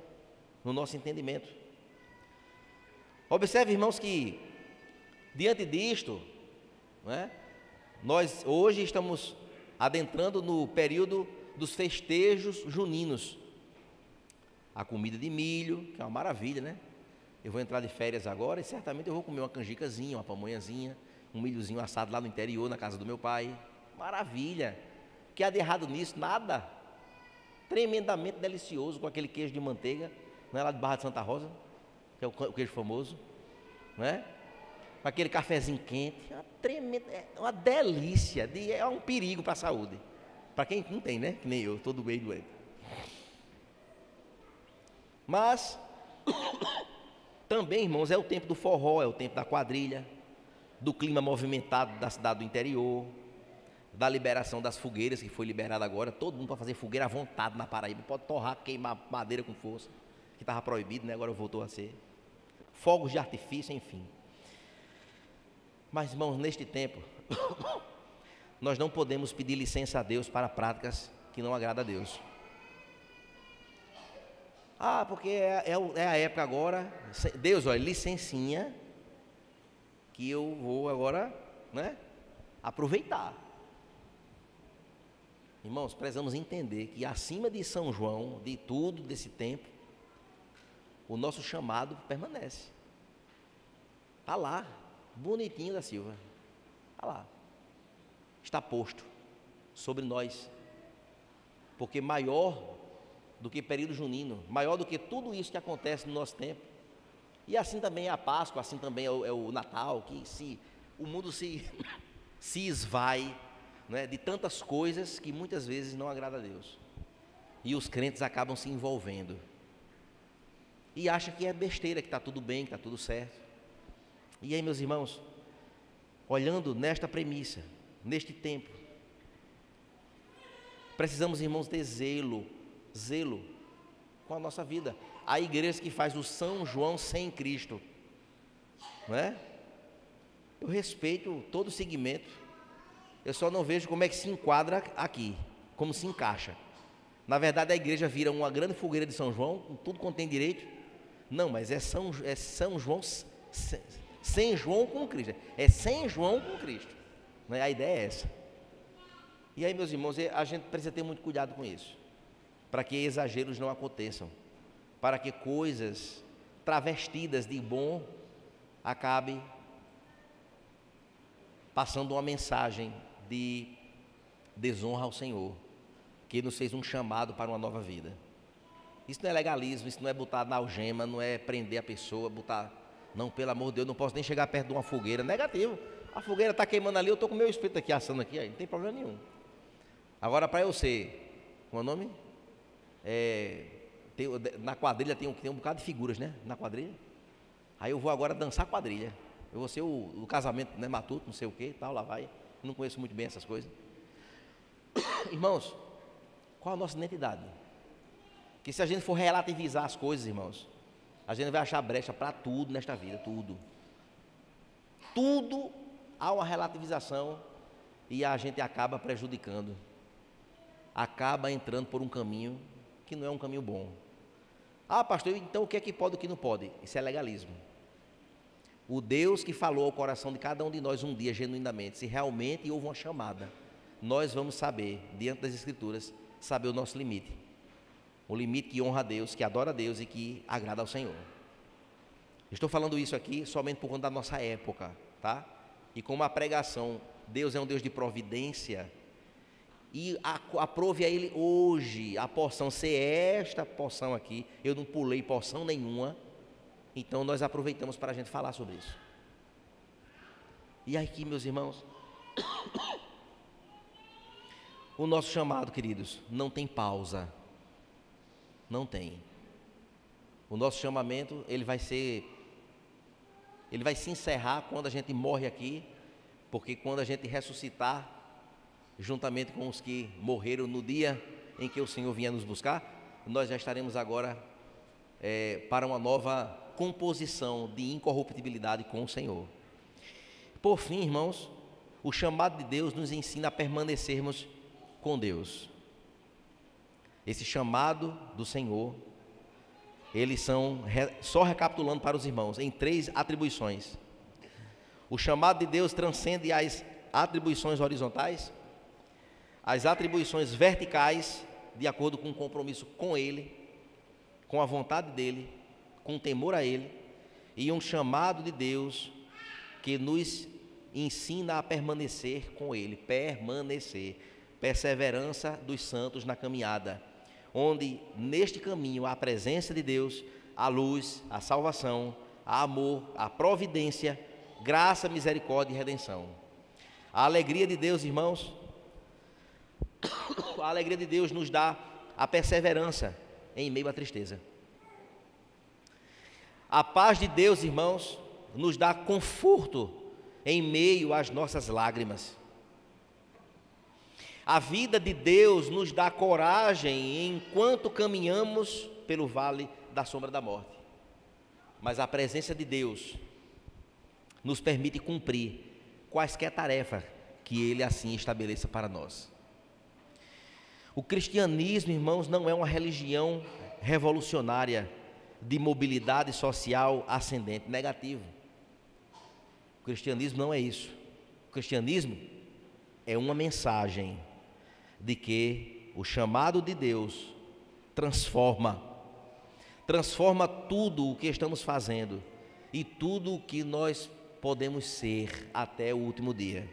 no nosso entendimento. Observe, irmãos, que diante disto, não é? Nós hoje estamos adentrando no período dos festejos juninos. A comida de milho, que é uma maravilha, né? Eu vou entrar de férias agora e certamente eu vou comer uma canjicazinha, uma pamonhazinha, um milhozinho assado lá no interior, na casa do meu pai. Maravilha! O que há de errado nisso? Nada. Tremendamente delicioso, com aquele queijo de manteiga, não é, lá de Barra de Santa Rosa, que é o queijo famoso, não é? Com aquele cafezinho quente, é uma delícia, é um perigo para a saúde. Para quem não tem, né? Que nem eu, todo meio doente. Mas também, irmãos, é o tempo do forró, é o tempo da quadrilha, do clima movimentado da cidade do interior, da liberação das fogueiras, que foi liberada agora. Todo mundo pode fazer fogueira à vontade na Paraíba, pode torrar, queimar madeira com força, que estava proibido, né? Agora voltou a ser. Fogos de artifício, enfim. Mas, irmãos, neste tempo, nós não podemos pedir licença a Deus para práticas que não agradam a Deus. Ah, porque é a época agora. Deus, olha, licencinha, que eu vou agora, né, aproveitar. Irmãos, precisamos entender que acima de São João, de tudo desse tempo, o nosso chamado permanece. Está lá, bonitinho da Silva. Está lá. Está posto sobre nós. Porque maior do que período junino, maior do que tudo isso que acontece no nosso tempo. E assim também é a Páscoa, assim também é o Natal, que o mundo se esvai, né, de tantas coisas que muitas vezes não agrada a Deus. E os crentes acabam se envolvendo. E acham que é besteira, que está tudo bem, que está tudo certo. E aí, meus irmãos, olhando nesta premissa, neste tempo, precisamos, irmãos, ter zelo com a nossa vida. Há igrejas que faz o São João sem Cristo, não é? Eu respeito todo o segmento, eu só não vejo como é que se enquadra aqui, como se encaixa. Na verdade, a igreja vira uma grande fogueira de São João, com tudo quanto tem direito. Não, mas é São João sem João com Cristo, é sem João com Cristo, não é? A ideia é essa. E aí, meus irmãos, a gente precisa ter muito cuidado com isso, para que exageros não aconteçam, para que coisas travestidas de bom acabem passando uma mensagem de desonra ao Senhor, que nos fez um chamado para uma nova vida. Isso não é legalismo, isso não é botar na algema, não é prender a pessoa, botar... Não, pelo amor de Deus, não posso nem chegar perto de uma fogueira. Negativo, a fogueira está queimando ali, eu estou com o meu espírito aqui assando aqui, aí não tem problema nenhum. Agora, para eu ser, como é o nome? Na quadrilha tem um bocado de figuras, né? Na quadrilha. Aí eu vou agora dançar quadrilha. Eu vou ser o casamento, né, matuto, não sei o que e tal, lá vai. Não conheço muito bem essas coisas. Irmãos, qual a nossa identidade? Que se a gente for relativizar as coisas, irmãos, a gente vai achar brecha para tudo nesta vida, tudo. Tudo há uma relativização e a gente acaba prejudicando, acaba entrando por um caminho que não é um caminho bom. Ah, pastor, então o que é que pode e o que não pode? Isso é legalismo. O Deus que falou ao coração de cada um de nós um dia genuinamente, se realmente houve uma chamada, nós vamos saber, diante das Escrituras, saber o nosso limite. O limite que honra a Deus, que adora a Deus e que agrada ao Senhor. Estou falando isso aqui somente por conta da nossa época, tá? E como a pregação, Deus é um Deus de providência, e aprove a Ele hoje a porção ser esta porção aqui. Eu não pulei porção nenhuma, então nós aproveitamos para a gente falar sobre isso. E aqui, meus irmãos, o nosso chamado, queridos, não tem pausa, não tem. O nosso chamamento, ele vai se encerrar quando a gente morre aqui, porque quando a gente ressuscitar, juntamente com os que morreram no dia em que o Senhor vinha nos buscar, nós já estaremos agora para uma nova composição de incorruptibilidade com o Senhor. Por fim, irmãos, o chamado de Deus nos ensina a permanecermos com Deus. Esse chamado do Senhor, eles são, só recapitulando para os irmãos, em 3 atribuições. O chamado de Deus transcende as atribuições horizontais, as atribuições verticais, de acordo com o compromisso com Ele, com a vontade dEle, com temor a Ele, e um chamado de Deus que nos ensina a permanecer com Ele, perseverança dos santos na caminhada, onde neste caminho há a presença de Deus, a luz, a salvação, a amor, a providência, graça, misericórdia e redenção. A alegria de Deus, irmãos, a alegria de Deus nos dá a perseverança em meio à tristeza. A paz de Deus, irmãos, nos dá conforto em meio às nossas lágrimas. A vida de Deus nos dá coragem enquanto caminhamos pelo vale da sombra da morte. Mas a presença de Deus nos permite cumprir quaisquer tarefas que Ele assim estabeleça para nós. O cristianismo, irmãos, não é uma religião revolucionária de mobilidade social ascendente, negativo. O cristianismo não é isso. O cristianismo é uma mensagem de que o chamado de Deus transforma tudo o que estamos fazendo e tudo o que nós podemos ser até o último dia.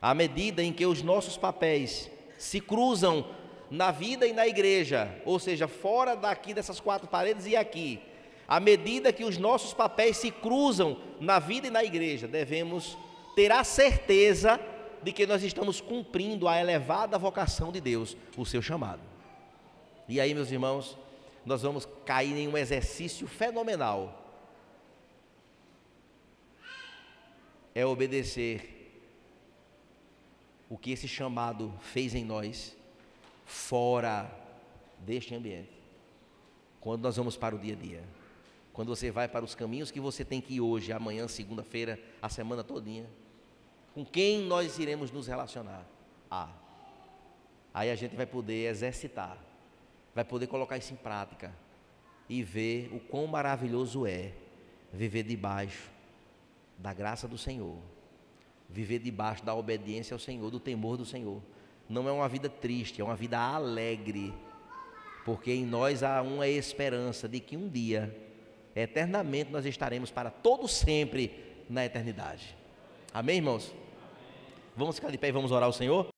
À medida em que os nossos papéis se cruzam na vida e na igreja, ou seja, fora daqui dessas 4 paredes e aqui, à medida que os nossos papéis se cruzam na vida e na igreja, devemos ter a certeza de que nós estamos cumprindo a elevada vocação de Deus, o seu chamado. E aí, meus irmãos, nós vamos cair em um exercício fenomenal. É obedecer o que esse chamado fez em nós, fora deste ambiente. Quando nós vamos para o dia a dia, quando você vai para os caminhos que você tem que ir hoje, amanhã, segunda-feira, a semana todinha, com quem nós iremos nos relacionar? Aí a gente vai poder exercitar, vai poder colocar isso em prática e ver o quão maravilhoso é viver debaixo da graça do Senhor, viver debaixo da obediência ao Senhor, do temor do Senhor. Não é uma vida triste, é uma vida alegre, porque em nós há uma esperança de que um dia, eternamente, nós estaremos para todo sempre na eternidade. Amém, irmãos? Vamos ficar de pé e vamos orar ao Senhor?